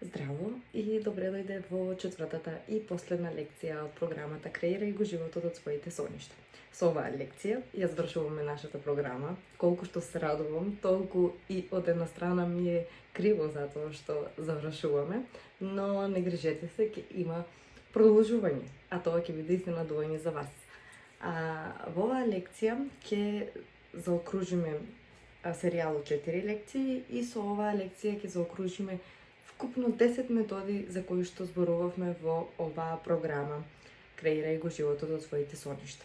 Здраво и добре дојде во четвртата и последна лекција од програмата Креирај го животот од своите соништа. Со оваа лекција ја завршуваме нашата програма. Колку што се радувам, толку и од една страна ми е криво затоа што завршуваме, но не грижете се, ќе има продолжување, а тоа ќе биде изненадување за вас. Во оваа лекција ќе заокружиме серијалот 4 лекции и со оваа лекција ќе заокружиме вкупно 10 методи за кои што зборувавме во оваа програма Креирај го животот од своите соништа.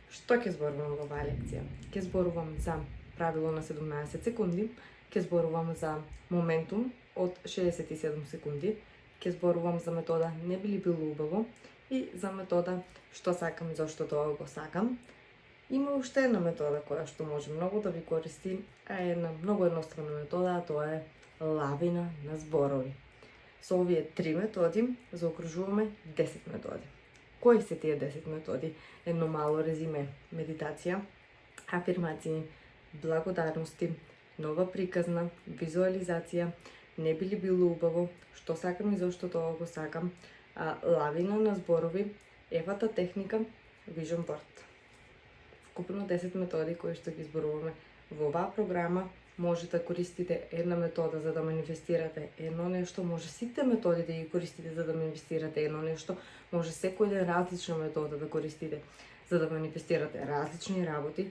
Што ќе зборувам во оваа лекција? Ќе зборувам за правило на 17 секунди, ќе зборувам за моментум од 67 секунди, ќе зборувам за метода не би ли било убаво и за метода што сакам и зошто тоа го сакам. Има уште една метода која што може многу да ви користи, а една многу едноставна метода, а тоа е лавина на зборови. Со овие 3 методи заокружуваме 10 методи. Кои се тие 10 методи? Едно мало резиме: медитација, афирмации, благодарности, нова приказна, визуализација, не би ли било убаво, што сакам и зошто тоа го сакам, лавина на зборови, евата техника, vision board. Вкупно 10 методи кои што ги зборуваме во оваа програма. Може да користите една метода за да манифестирате едно нешто, може сите методи да ги користите за да манифестирате едно нешто, може секој ден различна метода да користите за да манифестирате различни работи.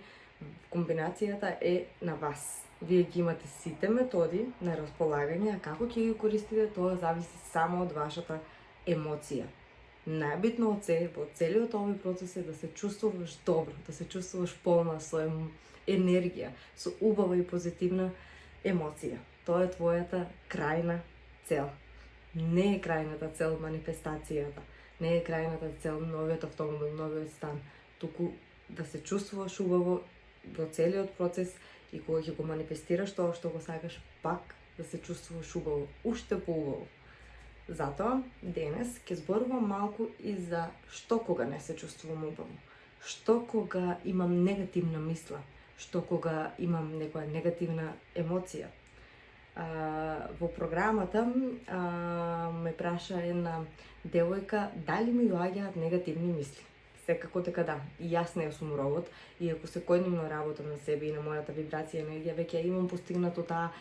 Комбинацијата е на вас. Вие ги имате сите методи на располагање, а како ќе ги користите, тоа зависи само од вашата емоција. Најбитно од се, во целиот овој процес е да се чувствуваш добро, да се чувствуваш полна со енергија, со убава и позитивна емоција. Тоа е твојата крајна цел. Не е крајната цел манифестацијата, не е крајната цел новиот автомобил, новиот стан, туку да се чувствуваш убаво во целиот процес и кога ќе го манифестираш тоа што го сакаш, пак да се чувствуваш убаво, уште поубаво. Затоа, денес ќе зборувам малку и за што кога не се чувствувам убаво, што кога имам негативна мисла, што кога имам некоја негативна емоција. Во програмата ме праша една девојка дали ми доаѓаат негативни мисли. Секако дека да, и јас не сум робот, и ако секојдневно работам на себе и на мојата вибрација енергија, веќе имам постигнато таа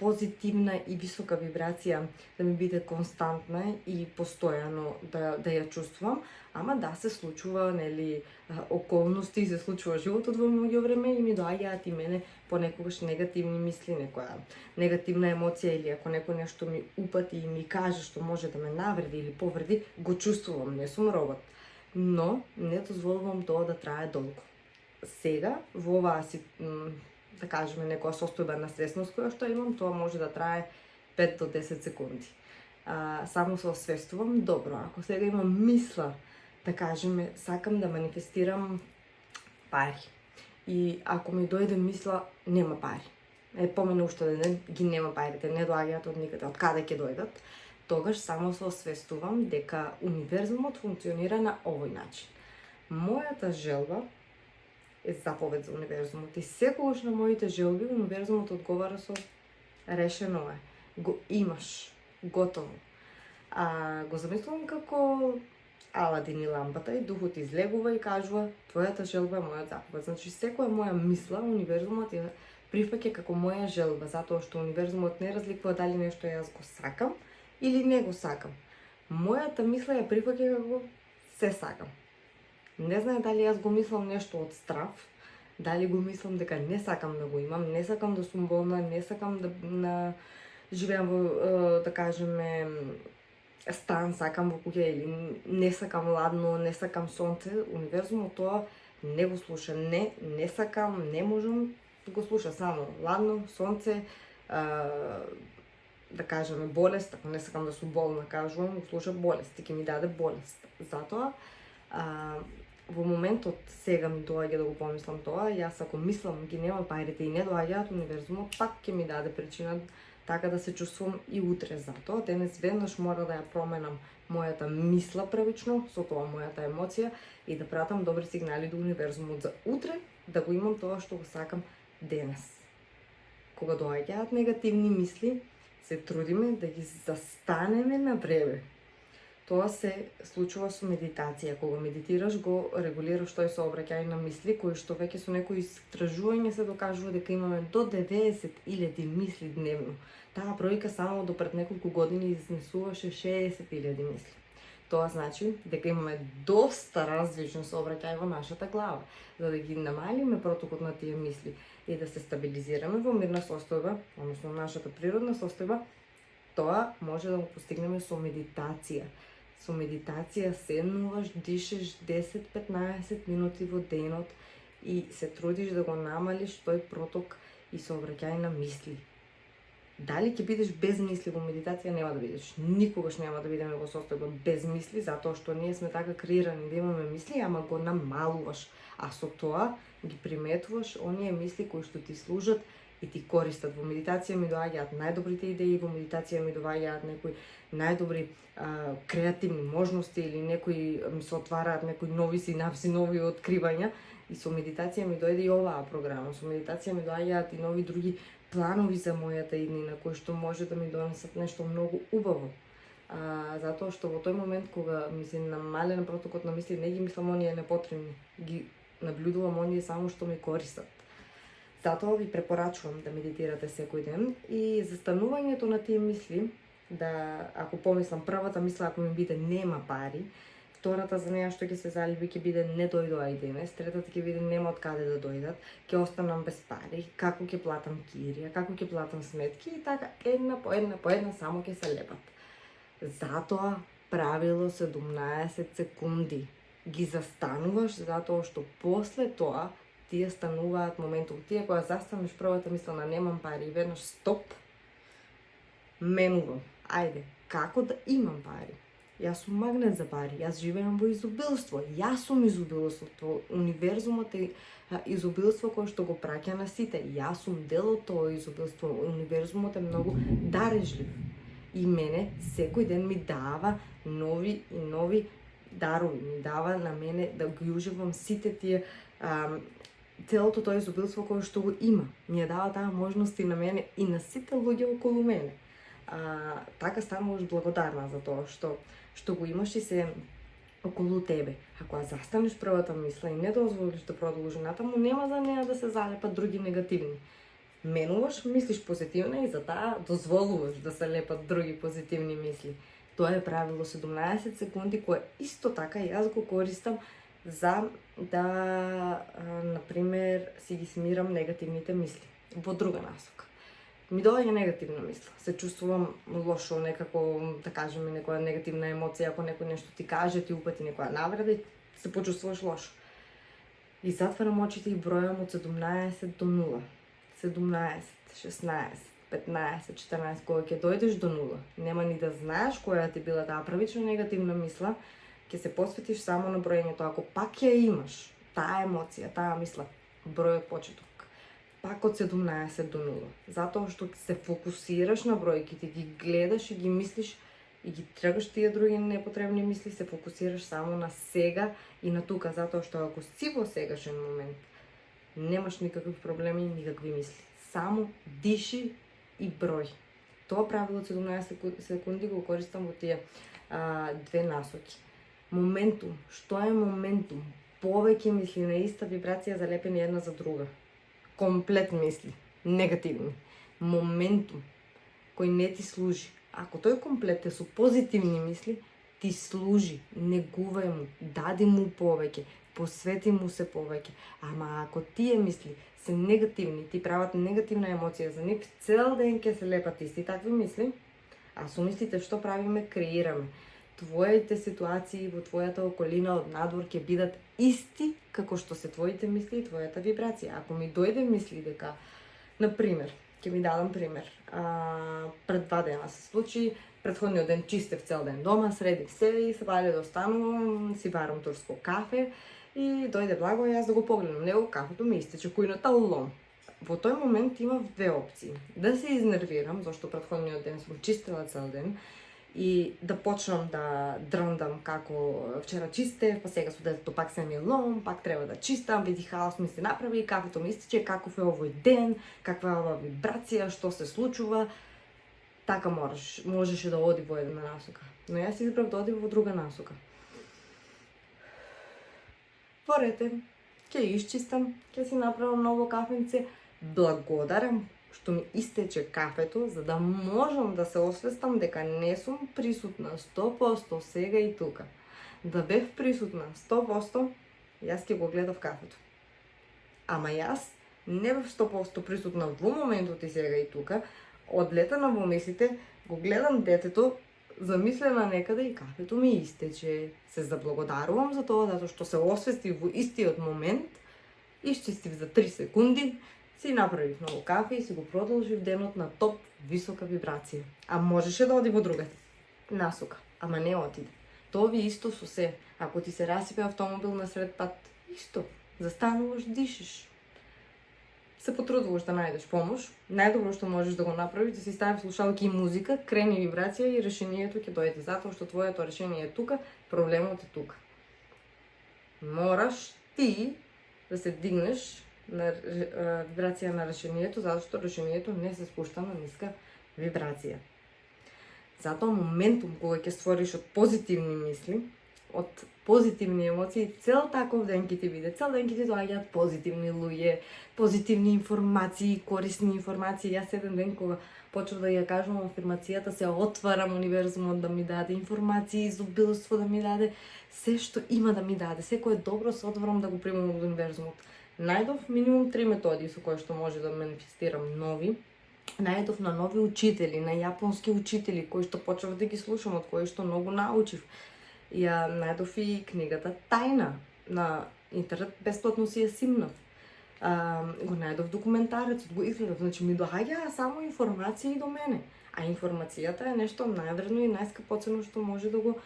позитивна и висока вибрација да ми биде константна и постојано да ја чувствувам, ама да се случува, нели, околности, се случува животот во моето време и ми доаѓаат и мене понекогаш негативни мисли, некоја негативна емоција или ако некој нешто ми упати и ми каже што може да ме навреди или повреди, го чувствувам, не сум робот. Но не дозволувам тоа да трае долго. Сега, во оваа да кажеме некоја состојба на свесност која што имам, тоа може да трае 5 до 10 секунди. Само се освестувам, добро, ако сега имам мисла, да кажеме, сакам да манифестирам пари. И ако ми дојде мисла, нема пари. Помине уште ден, ги нема парите, не доаѓаат од никаде, од каде ќе дојдат, тогаш само се освестувам дека универзумот функционира на овој начин. Мојата желба е заповед за универзумот и секогаш на моите желби универзумот одговара со решено е. Го имаш, готово. Го замислувам како Аладин и лампата и духот излегува и кажува твојата желба е моја заповед. Значи секоја моја мисла универзумот ја прифаќа како моја желба, затоа што универзумот не разликува дали нешто јас го сакам или не го сакам. Мојата мисла ја прифаќа како се сакам. Не знае дали јас го мислам нешто од страв, дали го мислам дека не сакам да го имам, не сакам да сум болна, не сакам да живеам во, да кажеме, стан, сакам во куќа или не сакам ладно, не сакам сонце. Универзумот тоа не го слуша. Не сакам, не можам, го слуша само ладно, сонце, да кажеме болест, ако не сакам да сум болна, кажувам, го слуша болест и ќе ми даде болест. Затоа, во моментот сега ми доаѓа да го помислам тоа, јас ако мислам ги нема парите и не доаѓаат, универзумот пак ќе ми даде причина така да се чувствувам и утре. Затоа денес веднаш мора да ја променам мојата мисла првично, со тоа мојата емоција и да пратам добри сигнали до универзумот за утре да го имам тоа што го сакам денес. Кога доаѓаат негативни мисли, се трудиме да ги застанеме на време. Тоа се случува со медитација. Кога медитираш, го регулираш тој сообраќај на мисли, кои што веќе со некои истражување се докажува дека имаме до 90.000 мисли дневно. Таа бројка само до пред неколку години изнесуваше 60.000 мисли. Тоа значи дека имаме доста различен сообраќај во нашата глава. За да ги намалиме протокот на тие мисли и да се стабилизираме во мирна состојба, односно нашата природна состојба, тоа може да го постигнеме со медитација. Со медитација седнуваш, дишеш 10-15 минути во денот и се трудиш да го намалиш тој проток и сообраќај на мисли. Дали ќе бидеш без мисли во медитација? Нема да бидеш. Никогаш нема да бидеме во состојба без мисли, затоа што ние сме така креирани да имаме мисли, ама го намалуваш. А со тоа ги приметуваш оние мисли кои што ти служат и ти користат. Во медитација ми доаѓаат најдобрите идеи, во медитација ми доаѓаат некои најдобри креативни можности или некои ми се отвараат некои нови синапси, нови откривања. И со медитација ми дојде и оваа програма. Со медитација ми доаѓаат и нови други планови за мојата иднина, кои што може да ми донесат нешто многу убаво. Затоа што во тој момент кога ми се намален протокот на мисли, не ги мислам оние непотребни, ги наблюдувам оние само што ми користат. Затоа ви препорачувам да медитирате секој ден и застанувањето на тие мисли, да ако помислам првата мисла ако ми биде нема пари, втората за неа што ќе се залюби ќе биде не дојдоа и денес, третата ќе биде нема од каде да дојдат, ќе останам без пари, како ќе платам кирија, како ќе платам сметки и така една по една само ќе се лепат. Затоа правило 17 секунди ги застануваш затоа што после тоа тие стануваат моментум. Тие кога застанеш првата мисла на немам пари и веднаш стоп, менувам. Ајде, како да имам пари? Јас сум магнет за пари, јас живеам во изобилство, јас сум изобилството, универзумот е изобилство кое што го праќа на сите. Јас сум дел од тоа изобилство, универзумот е многу дарежлив. И мене секој ден ми дава нови и нови дарови, ми дава на мене да ги уживам сите тие целото тоа изобилство кое што го има. Ми ја дава таа можност и на мене и на сите луѓе околу мене. Така стануваш благодарна за тоа што го имаш и се околу тебе. Ако ја застанеш првата мисла и не дозволиш да продолжи натаму, нема за неа да се залепат други негативни. Менуваш, мислиш позитивно и за таа дозволуваш да се лепат други позитивни мисли. Тоа е правило 17 секунди, кое исто така јас го користам за да, например, си ги смирам негативните мисли. Во друга насока. Ми доаѓа негативна мисла. Се чувствувам лошо, некако, да кажеме, некоја негативна емоција, ако некој нешто ти каже, ти упати некоја навреда и се почувствуваш лошо. И затварам очите и бројам од 17 до 0. 17, 16, 15, 14, кога ќе дојдеш до 0, нема ни да знаеш која ти била таа првична негативна мисла, ќе се посветиш само на броењето. Ако пак ја имаш, таа емоција, таа мисла, бројот почеток. Пак од 17 до 0. Затоа што се фокусираш на бројките, ги гледаш и ги мислиш и ги тргаш тие други непотребни мисли, се фокусираш само на сега и на тука, затоа што ако си во сегашен момент, немаш никакви проблеми, никакви мисли. Само диши и број. Тоа правило 17 секунди го користам во тие две насоки. Моментум. Што е моментум? Повеќе мисли на иста вибрација залепени една за друга. Комплет мисли, негативни. Моментум кој не ти служи. Ако тој комплет е со позитивни мисли, ти служи, негувај му, дади му повеќе, посвети му се повеќе. Ама ако тие мисли се негативни, ти прават негативна емоција за нив, цел ден ќе се лепат исти такви мисли, а со мислите што правиме, креираме. Твоите ситуации во твојата околина од надвор ќе бидат исти како што се твоите мисли и твојата вибрација. Ако ми дојде мисли дека, например, ќе ми дадам пример, пред 2 дена се случи, претходниот ден чистев цел ден дома, средив се и се вали да останувам, си барам турско кафе и дојде Благо и јас да го погледнам него, кафето ми истече кујната лом. Во тој момент имав две опции. Да се изнервирам, зашто претходниот ден сум чистела цел ден, и да почнам да дрндам како вчера чистев, па сега со детето пак се ми лом, пак треба да чистам, види хаос ми се направи, кафето ми истече, каков е овој ден, каква е ова вибрација, што се случува. така можеше да оди во една насока. Но јас избрав да оди во друга насока. Во рете, ќе исчистам, ќе си направам ново кафенце. Благодарам што ми истече кафето, за да можам да се освестам дека не сум присутна 100% сега и тука. Да бев присутна 100%, јас ќе го гледав кафето. Ама јас не бев 100% присутна во моментот и сега и тука, одлетана во мислите, го гледам детето, замислена некаде и кафето ми истече. Се заблагодарувам за тоа, затоа што се освестив во истиот момент, исчистив за 3 секунди, си направив ново кафе и си го продолжив денот на топ висока вибрација. А можеше да оди во друга насока, ама не отиде. Тоа ви исто со се. Ако ти се расипе автомобил на сред пат, исто. Застануваш, дишиш. Се потрудуваш да најдеш помош. Најдобро што можеш да го направиш, да си ставиш слушалки и музика, крени вибрација и решението ќе дојде. Затоа што твоето решение е тука, проблемот е тука. Мораш ти да се дигнеш на вибрација на решението, затоа што решението не се спушта на ниска вибрација. Затоа моментум кога ќе створиш од позитивни мисли, од позитивни емоции, цел таков ден ќе ти биде. Цел ден ќе ти доаѓаат позитивни луѓе, позитивни информации, корисни информации. Јас еден ден кога почнав да ја кажувам афирмацијата, се отварам универзумот да ми даде информации, изобилство да ми даде, се што има да ми даде. Секое добро се отварам да го примам од универзумот. Најдов минимум 3 методи со кои што може да манифестирам нови. Најдов на нови учители, на јапонски учители, кои што почнав да ги слушам, од кои што многу научив. Ја најдов и книгата Тајна на интернет, бесплатно си ја симнав. Го најдов документарецот, го изгледав, значи ми доаѓаа само информации до мене. А информацијата е нешто највредно и најскапоцено што може да го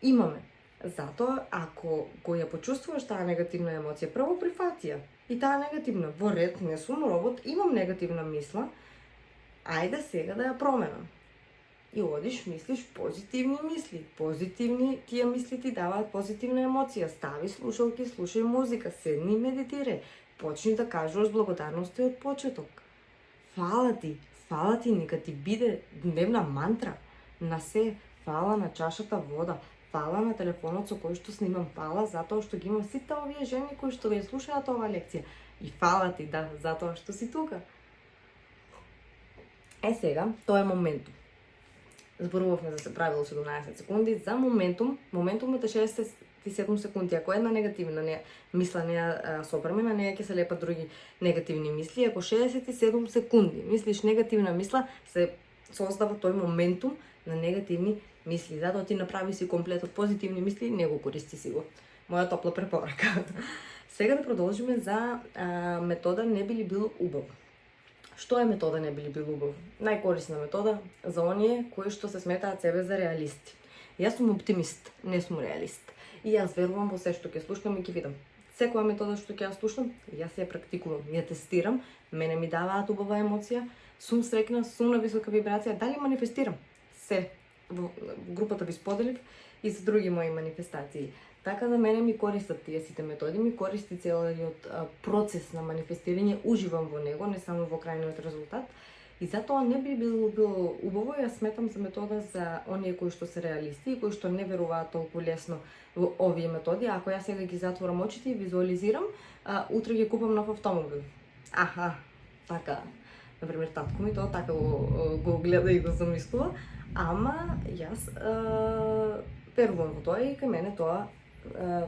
имаме. Затоа, ако го ја почувствуваш таа негативна емоција, прво прифати ја. И таа негативна, во ред, не сум робот, имам негативна мисла, ајде сега да ја променам. И одиш, мислиш позитивни мисли. Позитивни тие мисли ти даваат позитивна емоција. Стави слушалки, слушај музика, седни и медитирај. Почни да кажуваш благодарности од почеток. Фала ти, нека ти биде дневна мантра. На се, фала на чашата вода, фала на телефонот со кој што снимам, фала затоа што ги имам сите овие жени кои што ја слушаат оваа лекција. И фала ти, да, затоа што си тука. Сега, тоа е моментум. Зборувавме за се правило 17 секунди, за моментумот е 67 секунди. Ако една негативна мисла не ја собраме, на неја ќе се лепат други негативни мисли. Ако 67 секунди мислиш негативна мисла, се создава тој моментум на негативни мисли. Затоа ти направи си комплет од позитивни мисли, не го користи си го. Моја топла препорака. Сега да продолжиме за метода не би ли било убаво. Што е метода не би ли било убаво? Најкорисна метода за оние кои што се сметаат себе за реалисти. Јас сум оптимист, не сум реалист. И јас верувам во се што ќе слушнам и ќе видам. Секоја метода што ќе ја слушнам, јас ја практикувам, ја тестирам, мене ми даваат убава емоција, сум среќна, сум на висока вибрација, дали манифестирам? Се во групата ви споделив и за други мои манифестации. Така да мене ми користат тие сите методи, ми користи целиот процес на манифестирање, уживам во него, не само во крајниот резултат. И затоа не би било убаво, јас сметам за метода за оние кои што се реалисти и кои што не веруваат толку лесно во овие методи. Ако јас сега ги затворам очите и визуализирам, утре ги купам нов автомобил. Така, например, татко ми тоа така го гледа и го замислува, ама јас верувам во тоа и кај мене тоа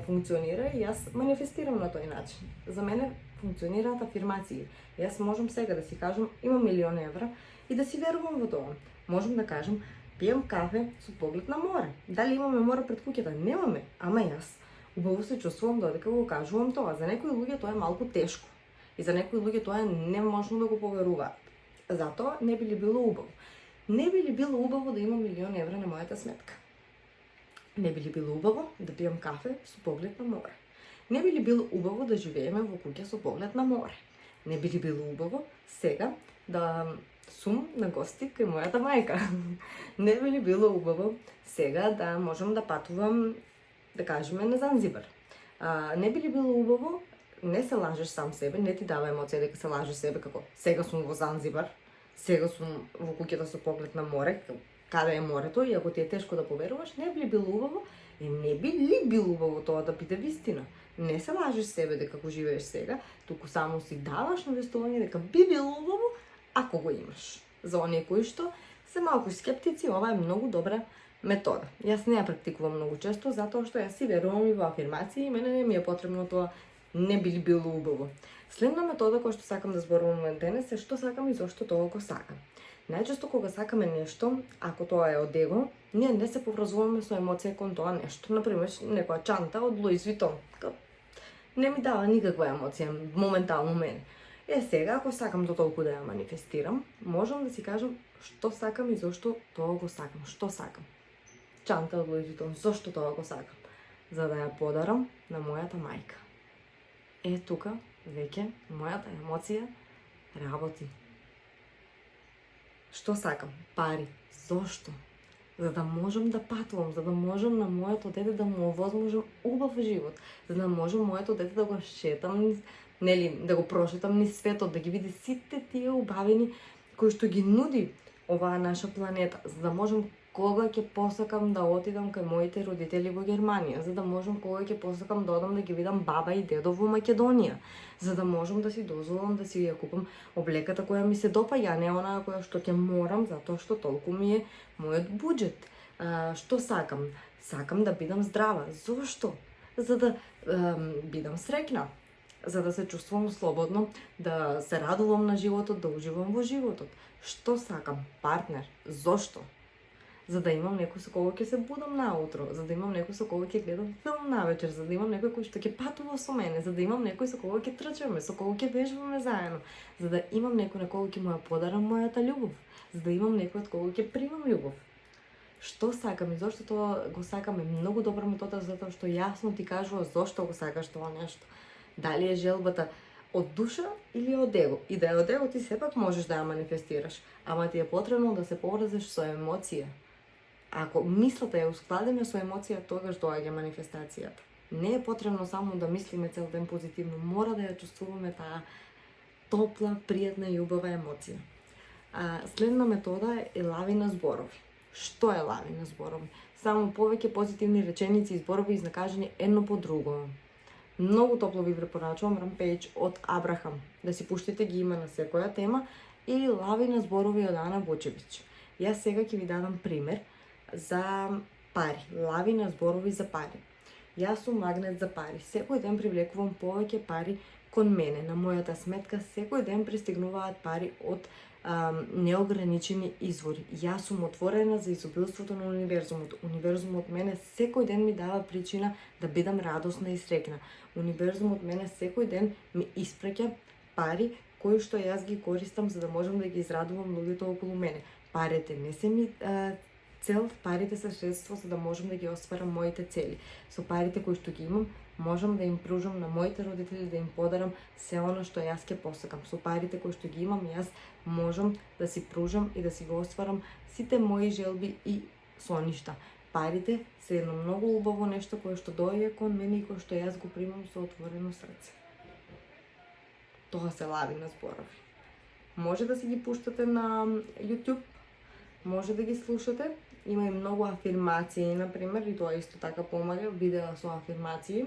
функционира и јас манифестирам на тој начин. За мене функционираат афирмации. Јас можам сега да си кажам имам 1.000.000 евра и да си верувам во тоа. Можам да кажам пијам кафе со поглед на море. Дали имаме море пред куќата? Немаме, ама јас убаво се чувствувам додека го кажувам тоа. За некои луѓе тоа е малку тешко и за некои луѓе тоа е неможно да го поверуваат. Затоа не би ли било убаво? Не би ли било убаво да имам 1.000.000 евра на мојата сметка? Не би ли било убаво да пијам кафе со поглед на море? Не би ли било убаво да живееме во куќа со поглед на море? Не би ли било убаво сега да сум на гости кај мојата мајка? Не би ли било убаво сега да можам да патувам, да кажеме, на Занзибар? Не би ли било убаво, не се лажеш сам себе, не ти дава емоција дека се лажеш себе како сега сум во Занзибар, Сега сум во куќата со поглед на море, каде е морето, и ако ти е тешко да поверуваш, не би ли било убаво? Не би ли било убаво тоа да биде вистина? Не се лажеш себе дека го живееш сега, туку само си даваш навестување дека би било убаво ако го имаш. За оние кои што се малку скептици, ова е многу добра метода. Јас не ја практикувам многу често, затоа што јас си верувам и во афирмации и мене не ми е потребно тоа не би ли било убаво. Следна метода која што сакам да зборувам денес е што сакам и зошто тоа го сакам. Најчесто кога сакаме нешто, ако тоа е од его, ние не се поврзуваме со емоција кон тоа нешто. Например, некоја чанта од Louis Vuitton. Не ми дава никаква емоција моментално мене. Сега, ако сакам до толку да ја манифестирам, можам да си кажам што сакам и зошто тоа го сакам. Што сакам? Чанта од Louis Vuitton. Зошто тоа го сакам? За да ја подарам на мојата мајка. Тука веќе мојата емоција работи. Што сакам? Пари. Зошто? За да можам да патувам, за да можам на моето дете да му овозможам убав живот, за да можам моето дете да го шетам, да го прошетам низ светот, да ги види сите тие убавини кои што ги нуди оваа наша планета, за да можам кога ќе посакам да отидам кај моите родители во Германија, за да можам кога ќе посакам да одам да ги видам баба и дедо во Македонија, за да можам да си дозволам да си ја купам облеката која ми се допаѓа, а не онаа која што ќе морам затоа што толку ми е мојот буџет. Што сакам? Сакам да бидам здрава. Зошто? За да бидам среќна, за да се чувствувам слободно, да се радувам на животот, да уживам во животот. Што сакам? Партнер. Зошто? За да имам некој со кого ќе се будам наутро, за да имам некој со кого ќе гледам филм навечер, за да имам некој кој што ќе патува со мене, за да имам некој со кого ќе трчаме, со кого ќе вежбаме заедно, за да имам некој на кого ќе му ја подарам мојата љубов, за да имам некој од кого ќе примам љубов. Што сакам и зошто тоа го сакам е многу добра метода, затоа што јасно ти кажува зошто го сакаш тоа нешто. Дали е желбата од душа или од его? И да е од его ти сепак можеш да ја манифестираш, ама ти е потребно да се поврзеш со емоција. Ако мислата е ускладена со емоција, тогаш доаѓа манифестацијата. Не е потребно само да мислиме цел ден позитивно, мора да ја чувствуваме таа топла, пријатна и убава емоција. Следна метода е лавина зборови. Што е лавина зборови? Само повеќе позитивни реченици и зборови изнакажени едно по друго. Многу топло ви препорачувам Rampage од Абрахам. Да си пуштите, ги има на секоја тема, или лавина зборови од Ана Бочевич. Јас сега ќе ви дадам пример за пари. Лавина зборови за пари. Јас сум магнет за пари. Секој ден привлекувам повеќе пари кон мене. На мојата сметка секој ден пристигнуваат пари од неограничени извори. Јас сум отворена за изобилството на универзумот. Универзумот мене секој ден ми дава причина да бидам радосна и среќна. Универзумот мене секој ден ми испраќа пари кои што јас ги користам за да можам да ги израдувам луѓето околу мене. Парите не се ми цел, парите се средство за да можам да ги остварам моите цели. Со парите кои што ги имам, можам да им пружам на моите родители, да им подарам се оно што јас ќе посакам. Со парите кои што ги имам, јас можам да си пружам и да си го остварам сите мои желби и соништа. Парите се едно многу убаво нешто кое што доаѓа кон мене и кое што јас го примам со отворено срце. Тоа се лавина зборови. Може да си ги пуштате на YouTube, може да ги слушате. Има и многу афирмации, например, и тоа исто така помага, видеа со афирмации.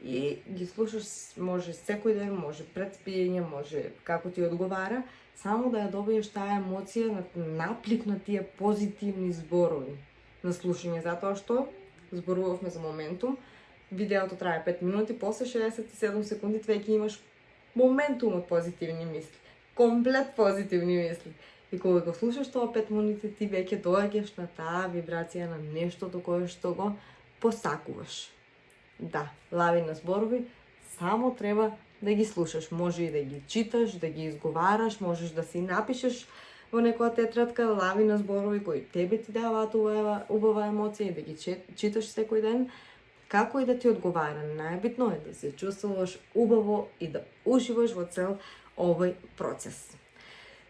И ги слушаш, може секој ден, може пред спиење, може како ти одговара, само да ја добиеш таа емоција, наплив на тие позитивни зборови на слушање, затоа што зборувавме за моментум, видеото трае 5 минути, после 67 секунди веќе имаш моментум од позитивни мисли, комплет позитивни мисли. И кога го слушаш тоа 5 минути, ти веќе доаѓаш на таа вибрација на нештото кое што го посакуваш. Да, лавина зборови само треба да ги слушаш. Може и да ги читаш, да ги изговараш, можеш да си напишеш во некоја тетрадка лавина зборови кои тебе ти даваат убава емоција и да ги читаш секој ден. Како и да ти одговара, најбитно е да се чувствуваш убаво и да уживаш во цел овој процес.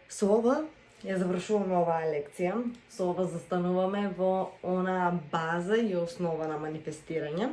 Со ова ја завршуваме оваа лекција, со ова застануваме во она база и основа на манифестирање.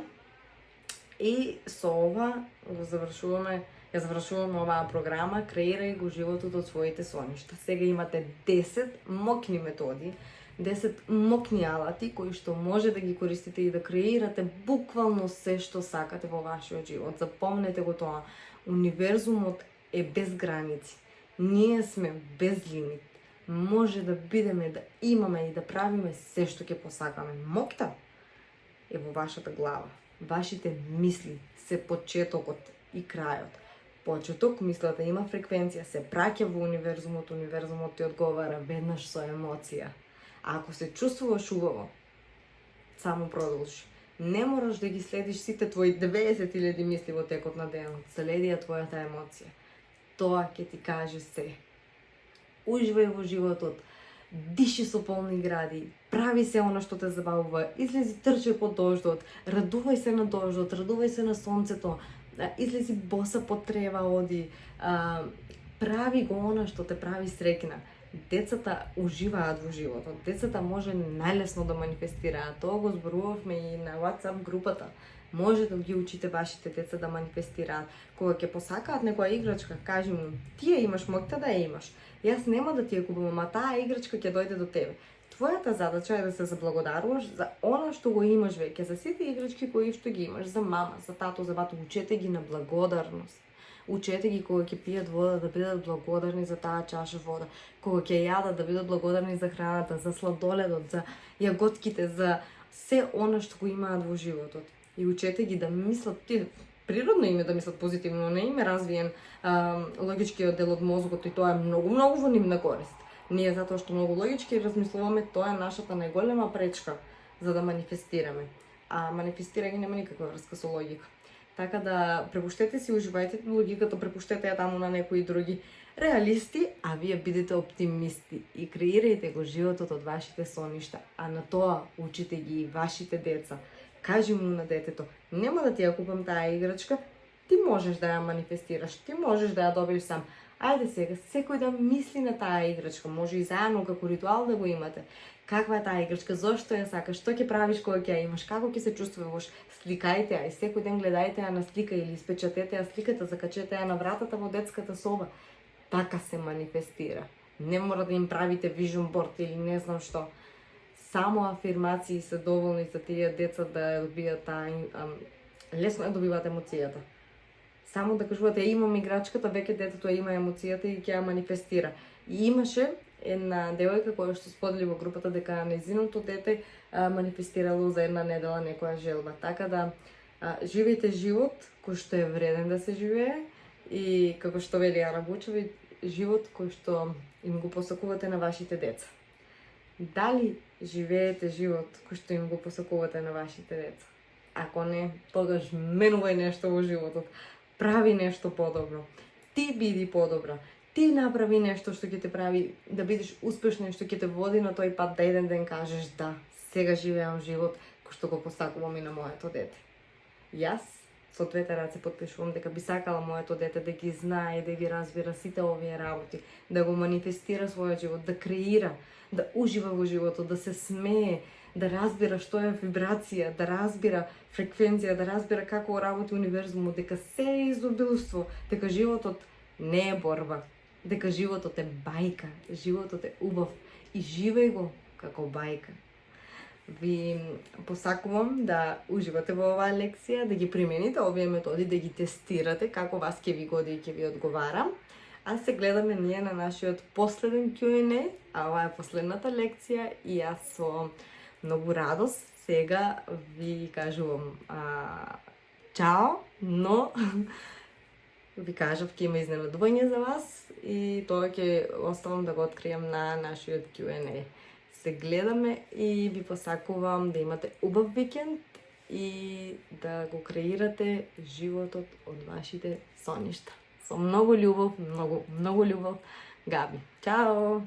И со ова го завршуваме Ја завршувам оваа програма Креирај го животот од своите соништа. Сега имате 10 мокни методи, 10 мокни алати кои што може да ги користите и да креирате буквално се што сакате во вашиот живот. Запомнете го тоа. Универзумот е без граници. Ние сме без лимит. Може да бидеме, да имаме и да правиме се што ќе посакаме. Мокта е во вашата глава. Вашите мисли се почетокот и крајот. Почеток, мислата има фреквенција, се праќа во универзумот ти одговара веднаш со емоција. А ако се чувствуваш убаво, само продолжи. Не мораш да ги следиш сите твои 90.000 мисли во текот на денот. Следи ја твојата емоција. Тоа ќе ти каже се. Уживај во животот, диши со полни гради, прави се она што те забавува, излези трчај по дождот, радувај се на дождот, радувај се на сонцето, излези боса по трева, оди, прави го она што те прави среќна. Децата уживаат во животот. Децата може најлесно да манифестираат. Тоа го зборувавме и на WhatsApp групата. Може да ги учите вашите деца да манифестираат. Кога ќе посакаат некоја играчка, кажи му, ти ја имаш, моќта да ја имаш. Јас нема да ти ја купувам, а таа играчка ќе дојде до тебе. Твојата задача е да се заблагодаруваш за она што го имаш веќе, за сите играчки кои што ги имаш, за мама, за тато, за бато. Учете ги на благодарност. Учете ги кога ќе пијат вода да бидат благодарни за таа чаша вода. Кога ќе јадат да бидат благодарни за храната, за сладоледот, за јаготките, за се она што го имаат во животот. И учете ги да мислат, природно им е да мислат позитивно, не им е развиен логичкиот дел од мозокот и тоа е многу во нивна корист. Ние затоа што многу логички размислуваме, тоа е нашата најголема пречка за да манифестираме. А манифестирање нема никаква врска со логика. Така да препуштете си, уживајте логиката, препуштете ја таму на некои други реалисти, а вие бидете оптимисти и креирајте го животот од вашите соништа, а на тоа учите ги и вашите деца. Кажи му на детето, нема да ти ја купам таа играчка, ти можеш да ја манифестираш, ти можеш да ја добиеш сам. Ајде сега, секој да мисли на таа играчка, може и заедно како ритуал да го имате. Каква е таа играчка, зошто ја сакаш, што ќе правиш кога ќе ја имаш, како ќе се чувствуваш, сликајте ја и секој ден гледајте ја на слика или испечатете ја сликата, закачете ја на вратата во детската соба. Така се манифестира. Не мора да им правите vision board или не знам што. Само афирмации се доволни за тие деца да добијат таа, лесно ја добиваат емоцијата. Само да кажувате, имам играчката, веќе детето има емоцијата и ќе ја манифестира. И имаше една девојка која што сподели во групата дека нејзиното дете манифестирало за една недела некоја желба. Така да живејте живот кој што е вреден да се живее и како што вели Ана Бучева, живот кој што им го посакувате на вашите деца. Дали живеете живот кој што им го посакувате на вашите деца? Ако не, тогаш менувај нешто во животот. Прави нешто подобро. Ти биди подобра. Ти направи нешто што ќе те прави да бидеш успешна и што ќе те води на тој пат да еден ден кажеш да, сега живеам живот кој што го посакувам и на моето дете. Јас со двете раце потпишувам дека би сакала моето дете да ги знае, да ги разбира сите овие работи, да го манифестира својот живот, да креира, да ужива во животот, да се смее, да разбира што е вибрација, да разбира фреквенција, да разбира како работи универзумот, дека се е изобилство, дека животот не е борба, дека животот е бајка, животот е убав и живеј го како бајка. Ви посакувам да уживате во оваа лекција, да ги примените овие методи, да ги тестирате како вас ќе ви годи и ќе ви одговара. А се гледаме ние на нашиот последен Q&A, а ова е последната лекција и јас со многу радост сега ви кажувам чао, но ви кажав ќе има изненадување за вас и тоа ќе оставам да го открием на нашиот Q&A. Се гледаме и ви посакувам да имате убав викенд и да го креирате животот од вашите соништа. Со многу љубов, многу љубов, Габи. Чао!